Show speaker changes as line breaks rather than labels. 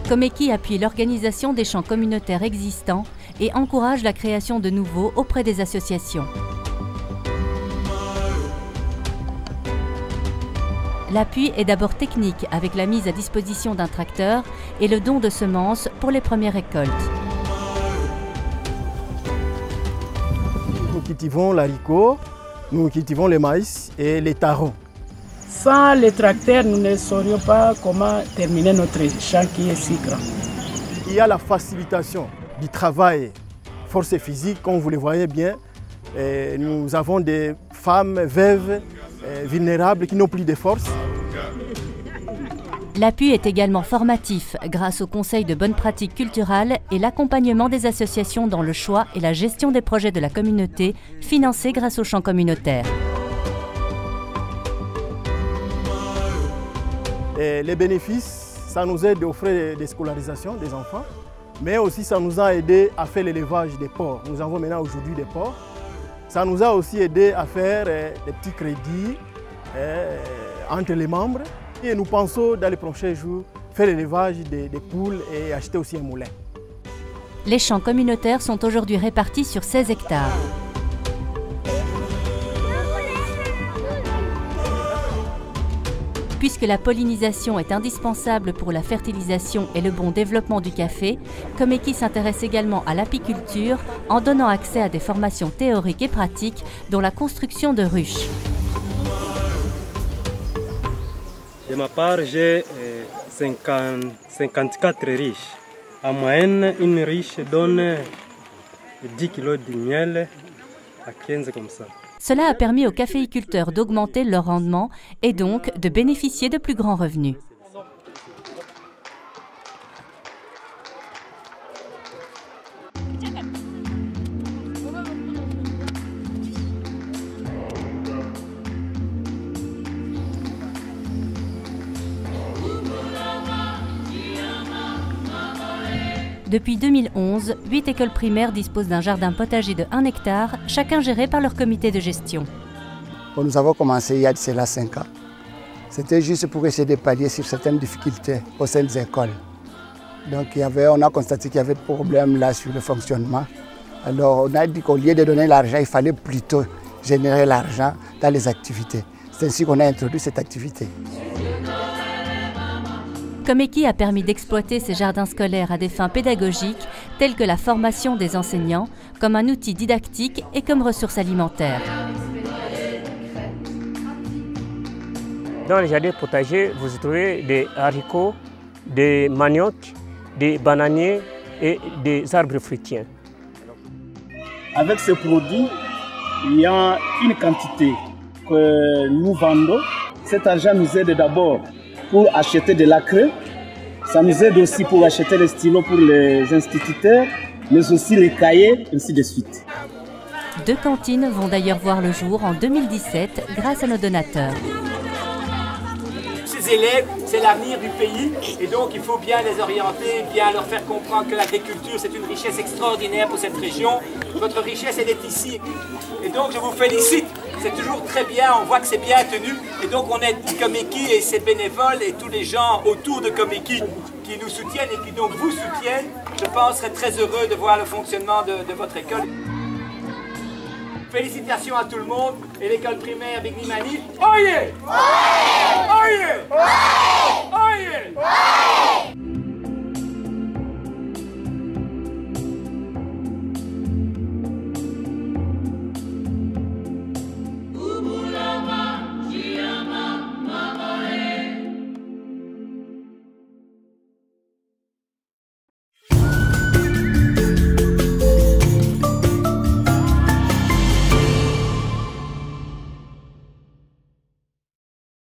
Komeki appuie l'organisation des champs communautaires existants et encourage la création de nouveaux auprès des associations. L'appui est d'abord technique avec la mise à disposition d'un tracteur et le don de semences pour les premières récoltes.
Nous cultivons l'haricot, nous cultivons le maïs et les taros.
Sans les tracteurs, nous ne saurions pas comment terminer notre champ qui est si grand.
Il y a la facilitation du travail, force physique, comme vous le voyez bien. Et nous avons des femmes veuves, vulnérables, qui n'ont plus de force.
L'appui est également formatif grâce au conseil de bonnes pratiques culturelles et l'accompagnement des associations dans le choix et la gestion des projets de la communauté financés grâce aux champs communautaires.
Et les bénéfices, ça nous aide aux frais de scolarisation des enfants, mais aussi ça nous a aidé à faire l'élevage des porcs. Nous avons maintenant aujourd'hui des porcs. Ça nous a aussi aidé à faire des petits crédits entre les membres. Et nous pensons dans les prochains jours faire l'élevage des poules et acheter aussi un moulin.
Les champs communautaires sont aujourd'hui répartis sur 16 hectares. Puisque la pollinisation est indispensable pour la fertilisation et le bon développement du café, Komeki s'intéresse également à l'apiculture en donnant accès à des formations théoriques et pratiques, dont la construction de ruches.
De ma part, j'ai 54 riches. En moyenne, une riche donne 10 kg de miel à 15 comme ça.
Cela a permis aux caféiculteurs d'augmenter leur rendement et donc de bénéficier de plus grands revenus. Depuis 2011, 8 écoles primaires disposent d'un jardin potager de 1 hectare, chacun géré par leur comité de gestion.
Nous avons commencé il y a de cela 5 ans. C'était juste pour essayer de pallier sur certaines difficultés au sein des écoles. Donc on a constaté qu'il y avait des problèmes là sur le fonctionnement. Alors on a dit qu'au lieu de donner l'argent, il fallait plutôt générer l'argent dans les activités. C'est ainsi qu'on a introduit cette activité.
Komeki a permis d'exploiter ces jardins scolaires à des fins pédagogiques, telles que la formation des enseignants, comme un outil didactique et comme ressource alimentaire.
Dans les jardins potagers, vous trouvez des haricots, des maniocs, des bananiers et des arbres fruitiers.
Avec ce produit, il y a une quantité que nous vendons. Cet argent nous aide d'abord pour acheter de l'acre. Ça nous aide aussi pour acheter les stylos pour les instituteurs, mais aussi les cahiers, ainsi de suite.
2 cantines vont d'ailleurs voir le jour en 2017 grâce à nos donateurs.
Ces élèves, c'est l'avenir du pays et donc il faut bien les orienter, bien leur faire comprendre que l'agriculture c'est une richesse extraordinaire pour cette région. Votre richesse elle est ici et donc je vous félicite. C'est toujours très bien, on voit que c'est bien tenu et donc on aide Komeki et ses bénévoles et tous les gens autour de Komeki qui nous soutiennent et qui donc vous soutiennent. Je pense serais très heureux de voir le fonctionnement de votre école. Félicitations à tout le monde et l'école primaire Big Nimani. Oyez! Oyez! Oyez! Oyez!